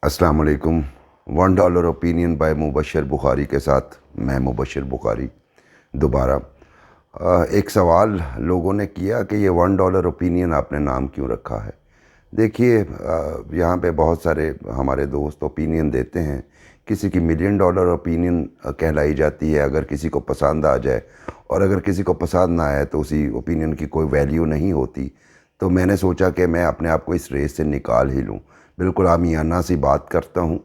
अस्सलाम वालेकुम। $1 opinion by Mubashar Bukhari के साथ मैं मुबशर बुखारी दोबारा। एक सवाल लोगों ने किया कि ये $1 ओपिनियन आपने नाम क्यों रखा है। देखिए, यहाँ पे बहुत सारे हमारे दोस्त ओपिनियन देते हैं। किसी की $1,000,000 ओपिनियन कहलाई जाती है अगर किसी को पसंद आ जाए, और अगर किसी को पसंद ना आए तो उसी ओपिनियन की कोई वैल्यू नहीं होती। तो मैंने सोचा कि मैं अपने आप को इस रेस से निकाल ही लूँ। बिल्कुल आमियाना सी बात करता हूँ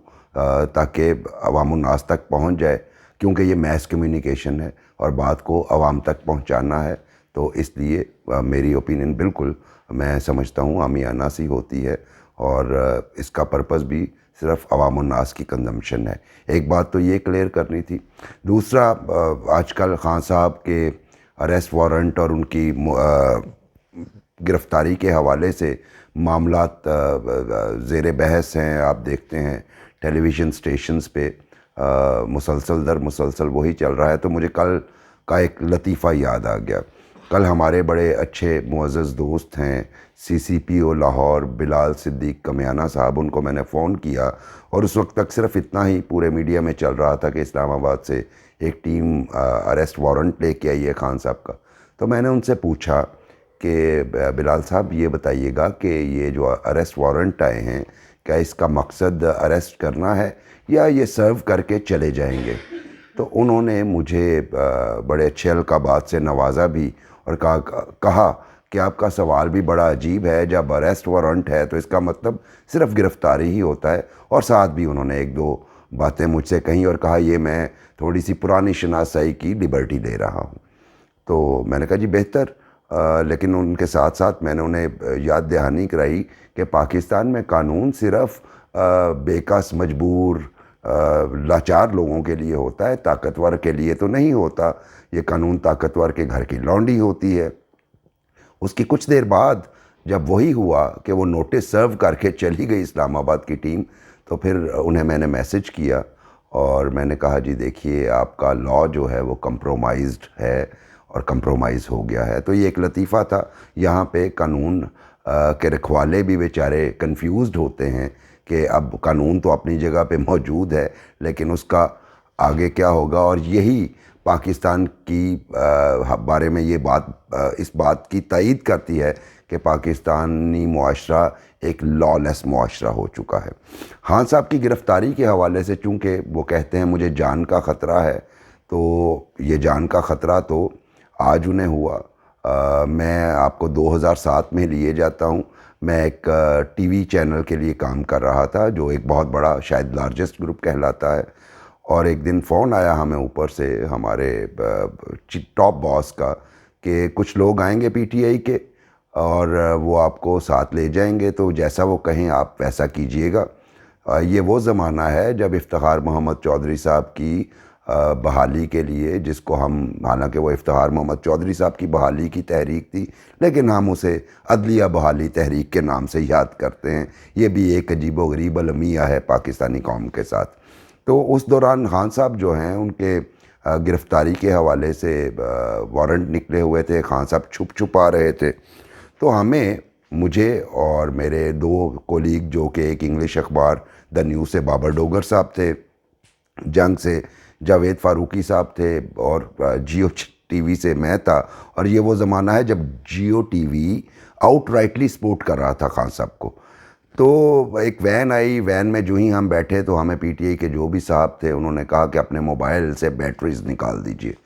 ताकि अवामुन्नास तक पहुँच जाए, क्योंकि ये मैस कम्युनिकेशन है और बात को अवाम तक पहुँचाना है। तो इसलिए मेरी ओपिनियन बिल्कुल मैं समझता हूँ आमियाना सी होती है, और इसका पर्पस भी सिर्फ अवामुन्नास की कंजम्पशन है। एक बात तो ये क्लियर करनी थी। दूसरा, आजकल खान साहब के अरेस्ट वारंट और उनकी गिरफ़्तारी के हवाले से मामलात ज़ेर बहस हैं। आप देखते हैं टेलीविज़न स्टेशंस पे मुसलसल दर मुसलसल वही चल रहा है। तो मुझे कल का एक लतीफ़ा याद आ गया। कल हमारे बड़े अच्छे मुअज़्ज़ज़ दोस्त हैं CCPO लाहौर बिलाल सिद्दीक कमियाना साहब, उनको मैंने फ़ोन किया और उस वक्त तक सिर्फ इतना ही पूरे मीडिया में चल रहा था कि इस्लामाबाद से एक टीम अरेस्ट वारंट लेके आई है खान साहब का। तो मैंने उनसे पूछा कि बिलाल साहब ये बताइएगा कि ये जो अरेस्ट वारंट आए हैं, क्या इसका मकसद अरेस्ट करना है या ये सर्व करके चले जाएंगे। तो उन्होंने मुझे बड़े अच्छे अलकाबात से नवाजा भी और कहा कि आपका सवाल भी बड़ा अजीब है। जब अरेस्ट वारंट है तो इसका मतलब सिर्फ गिरफ़्तारी ही होता है। और साथ भी उन्होंने एक दो बातें मुझसे कहीं और कहा ये मैं थोड़ी सी पुरानी शनासाई की लिबर्टी ले रहा हूँ। तो मैंने कहा जी बेहतर, लेकिन उनके साथ साथ मैंने उन्हें याद दहानी कराई कि पाकिस्तान में कानून सिर्फ बेकस मजबूर लाचार लोगों के लिए होता है, ताकतवर के लिए तो नहीं होता। ये कानून ताकतवर के घर की लौंडी होती है। उसकी कुछ देर बाद जब वही हुआ कि वो नोटिस सर्व करके चली गई इस्लामाबाद की टीम, तो फिर उन्हें मैंने मैसेज किया और मैंने कहा जी देखिए आपका लॉ जो है वो कंप्रोमाइज्ड है और कंप्रोमाइज़ हो गया है। तो ये एक लतीफ़ा था। यहाँ पे कानून के रखवाले भी बेचारे कंफ्यूज्ड होते हैं कि अब कानून तो अपनी जगह पे मौजूद है, लेकिन उसका आगे क्या होगा। और यही पाकिस्तान की बारे में ये बात इस बात की तायीद करती है कि पाकिस्तानी मुआशरा एक लॉलेस मुआशरा हो चुका है। खान साहब की गिरफ़्तारी के हवाले से चूँकि वो कहते हैं मुझे जान का ख़तरा है, तो ये जान का ख़तरा तो आज उन्हें हुआ। मैं आपको 2007 में लिए जाता हूँ। मैं एक टीवी चैनल के लिए काम कर रहा था जो एक बहुत बड़ा शायद लार्जेस्ट ग्रुप कहलाता है, और एक दिन फ़ोन आया हमें ऊपर से हमारे टॉप बॉस का कि कुछ लोग आएंगे PTI के और वो आपको साथ ले जाएंगे, तो जैसा वो कहें आप वैसा कीजिएगा। ये वो ज़माना है जब इफ्तिखार मोहम्मद चौधरी साहब की बहाली के लिए, जिसको हम, हालांकि वो इफ्तिखार मोहम्मद चौधरी साहब की बहाली की तहरीक थी लेकिन हम उसे अदलिया बहाली तहरीक के नाम से याद करते हैं। ये भी एक अजीबो गरीब अलमिया है पाकिस्तानी कौम के साथ। तो उस दौरान खान साहब जो हैं उनके गिरफ़्तारी के हवाले से वारंट निकले हुए थे। खान साहब छुप आ रहे थे। तो हमें, मुझे और मेरे दो कोलीग जो कि एक इंग्लिश अखबार द न्यूज़ से बाबर डोगर साहब थे, जंग से जावेद फ़ारूकी साहब थे, और जियो TV से मैं था। और ये वो ज़माना है जब जियो TV आउटराइटली सपोर्ट कर रहा था खान साहब को। तो एक वैन आई, वैन में जो ही हम बैठे तो हमें PTI के जो भी साहब थे उन्होंने कहा कि अपने मोबाइल से बैटरीज़ निकाल दीजिए।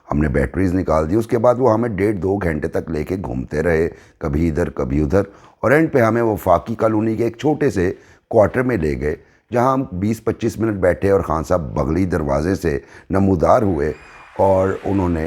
हमने बैटरीज़ निकाल दी। उसके बाद वो हमें 1.5-2 घंटे तक लेके घूमते रहे, कभी इधर कभी उधर, और एंड पे हमें वो फाकी कॉलोनी के एक छोटे से क्वार्टर में ले गए जहाँ हम 20-25 मिनट बैठे और खान साहब बगली दरवाज़े से नमूदार हुए और उन्होंने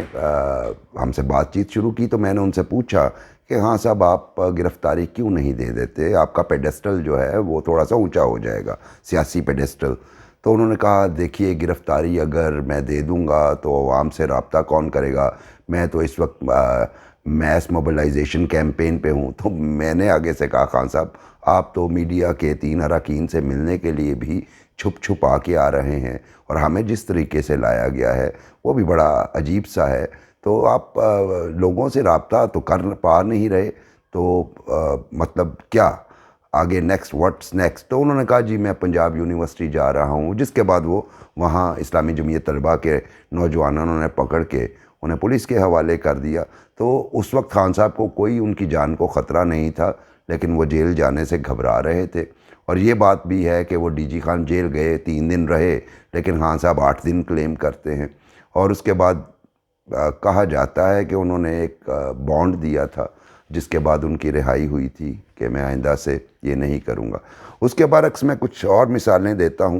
हमसे बातचीत शुरू की। तो मैंने उनसे पूछा कि हाँ साहब आप गिरफ़्तारी क्यों नहीं दे देते, आपका पेडेस्टल जो है वो थोड़ा सा ऊंचा हो जाएगा, सियासी पेडेस्टल। तो उन्होंने कहा देखिए गिरफ़्तारी अगर मैं दे दूंगा तो आवाम से रब्ता कौन करेगा, मैं तो इस वक्त मैस मोबिलाइजेशन कैंपेन पे हूँ। तो मैंने आगे से कहा खान साहब आप तो मीडिया के 3 अरकान से मिलने के लिए भी छुप आ के आ रहे हैं, और हमें जिस तरीके से लाया गया है वो भी बड़ा अजीब सा है। तो आप लोगों से रब्ता तो कर पा नहीं रहे, तो मतलब क्या آگے نیکسٹ واٹس نیکسٹ. تو انہوں نے کہا جی میں پنجاب یونیورسٹی جا رہا ہوں، جس کے بعد وہ وہاں اسلامی جمعیت طلبہ کے نوجوانوں نے پکڑ کے انہیں پولیس کے حوالے کر دیا. تو اس وقت خان صاحب کو کوئی ان کی جان کو خطرہ نہیں تھا، لیکن وہ جیل جانے سے گھبرا رہے تھے. اور یہ بات بھی ہے کہ وہ ڈی جی خان جیل گئے 3 دن رہے، لیکن خان صاحب 8 دن کلیم کرتے ہیں. اور اس کے بعد کہا جاتا ہے کہ انہوں نے ایک بانڈ دیا تھا جس کے بعد ان کی رہائی ہوئی تھی کہ میں آئندہ سے یہ نہیں کروں گا. اس کے برعکس میں کچھ اور مثالیں دیتا ہوں.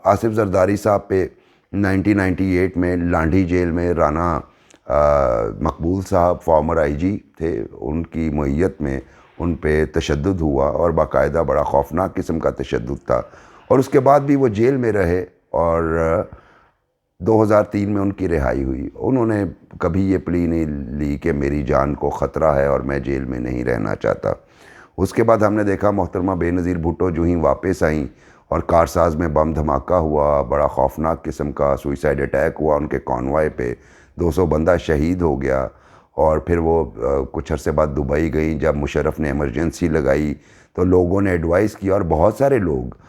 آصف زرداری صاحب پہ 1998 میں لانڈھی جیل میں رانا مقبول صاحب فارمر آئی جی تھے، ان کی معیت میں ان پہ تشدد ہوا، اور باقاعدہ بڑا خوفناک قسم کا تشدد تھا. اور اس کے بعد بھی وہ جیل میں رہے، اور 2003 میں ان کی رہائی ہوئی. انہوں نے کبھی یہ پلی نہیں لی کہ میری جان کو خطرہ ہے اور میں جیل میں نہیں رہنا چاہتا. اس کے بعد ہم نے دیکھا محترمہ بے نظیر بھٹو جو ہی واپس آئیں اور کارساز میں بم دھماکہ ہوا، بڑا خوفناک قسم کا سوئسائڈ اٹیک ہوا ان کے کانوائے پہ، 200 بندہ شہید ہو گیا. اور پھر وہ کچھ عرصے بعد دبئی گئیں. جب مشرف نے ایمرجنسی لگائی تو لوگوں نے ایڈوائز کیا، اور بہت سارے لوگ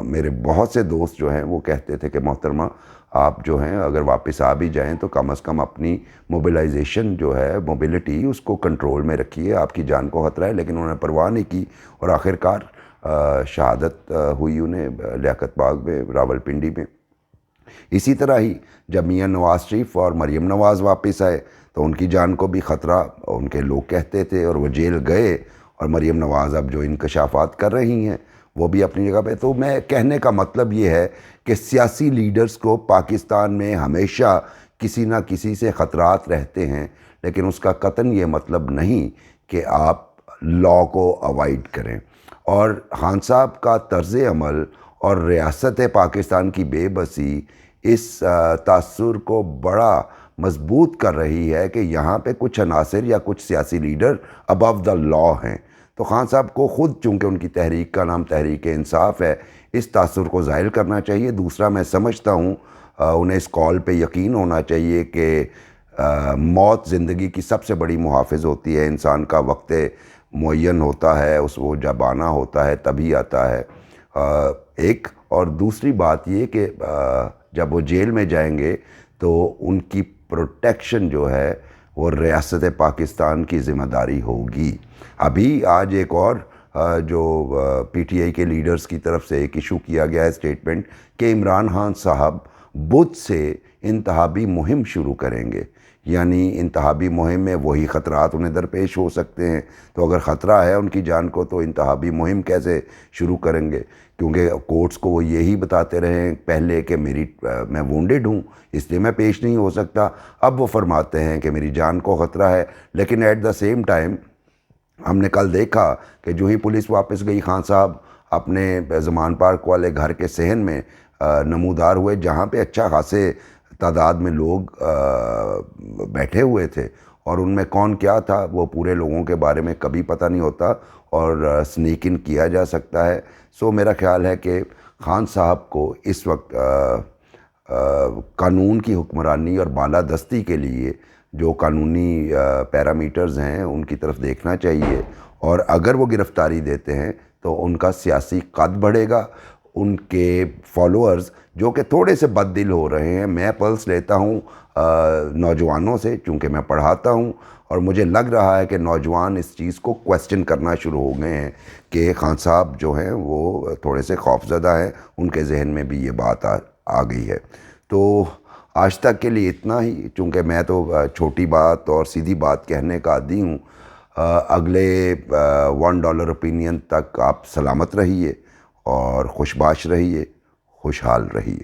میرے بہت سے دوست جو ہیں وہ کہتے تھے کہ محترمہ آپ جو ہیں اگر واپس آ بھی جائیں تو کم از کم اپنی موبلائزیشن جو ہے، موبلٹی، اس کو کنٹرول میں رکھیے، آپ کی جان کو خطرہ ہے. لیکن انہوں نے پرواہ نہیں کی، اور آخرکار شہادت ہوئی انہیں لیاقت باغ میں، راولپنڈی میں. اسی طرح ہی جب میاں نواز شریف اور مریم نواز واپس آئے تو ان کی جان کو بھی خطرہ ان کے لوگ کہتے تھے، اور وہ جیل گئے. اور مریم نواز اب جو انکشافات کر رہی ہیں وہ بھی اپنی جگہ پہ. تو میں کہنے کا مطلب یہ ہے کہ سیاسی لیڈرز کو پاکستان میں ہمیشہ کسی نہ کسی سے خطرات رہتے ہیں، لیکن اس کا قطعاً یہ مطلب نہیں کہ آپ لاء کو اوائڈ کریں. اور خان صاحب کا طرز عمل اور ریاست پاکستان کی بے بسی اس تاثر کو بڑا مضبوط کر رہی ہے کہ یہاں پہ کچھ عناصر یا کچھ سیاسی لیڈر ابو دا لاء ہیں. تو خان صاحب کو خود، چونکہ ان کی تحریک کا نام تحریک انصاف ہے، اس تاثر کو ظاہر کرنا چاہیے. دوسرا میں سمجھتا ہوں انہیں اس کال پہ یقین ہونا چاہیے کہ موت زندگی کی سب سے بڑی محافظ ہوتی ہے. انسان کا وقت معین ہوتا ہے، وہ جب آنا ہوتا ہے تبھی آتا ہے. ایک اور دوسری بات یہ کہ جب وہ جیل میں جائیں گے تو ان کی پروٹیکشن جو ہے وہ ریاست پاکستان کی ذمہ داری ہوگی. ابھی آج ایک اور جو پی ٹی آئی کے لیڈرز کی طرف سے ایک ایشو کیا گیا ہے اسٹیٹمنٹ کہ عمران خان صاحب بدھ سے انتخابی مہم شروع کریں گے. یعنی انتخابی مہم میں وہی خطرات انہیں درپیش ہو سکتے ہیں. تو اگر خطرہ ہے ان کی جان کو تو انتخابی مہم کیسے شروع کریں گے؟ کیونکہ کورٹس کو وہ یہی بتاتے رہے ہیں پہلے کہ میں وونڈڈ ہوں اس لیے میں پیش نہیں ہو سکتا. اب وہ فرماتے ہیں کہ میری جان کو خطرہ ہے، لیکن ایٹ دا سیم ٹائم ہم نے کل دیکھا کہ جو ہی پولیس واپس گئی، خان صاحب اپنے زمان پارک والے گھر کے صحن میں نمودار ہوئے، جہاں پہ اچھا خاصے تعداد میں لوگ بیٹھے ہوئے تھے. اور ان میں کون کیا تھا وہ پورے لوگوں کے بارے میں کبھی پتہ نہیں ہوتا، اور سنیک ان کیا جا سکتا ہے. سو میرا خیال ہے کہ خان صاحب کو اس وقت قانون کی حکمرانی اور بالادستی کے لیے جو قانونی پیرامیٹرز ہیں ان کی طرف دیکھنا چاہیے. اور اگر وہ گرفتاری دیتے ہیں تو ان کا سیاسی قد بڑھے گا. ان کے فالوورز جو کہ تھوڑے سے بد دل ہو رہے ہیں، میں پلس لیتا ہوں نوجوانوں سے، چونکہ میں پڑھاتا ہوں، اور مجھے لگ رہا ہے کہ نوجوان اس چیز کو کویسچن کرنا شروع ہو گئے ہیں کہ خان صاحب جو ہیں وہ تھوڑے سے خوفزدہ ہیں. ان کے ذہن میں بھی یہ بات آ گئی ہے. تو آج تک کے لیے اتنا ہی، چونکہ میں تو چھوٹی بات اور سیدھی بات کہنے کا عادی ہوں. اگلے $1 اوپینین تک آپ سلامت رہیے اور خوشباش رہیے، خوشحال رہیے.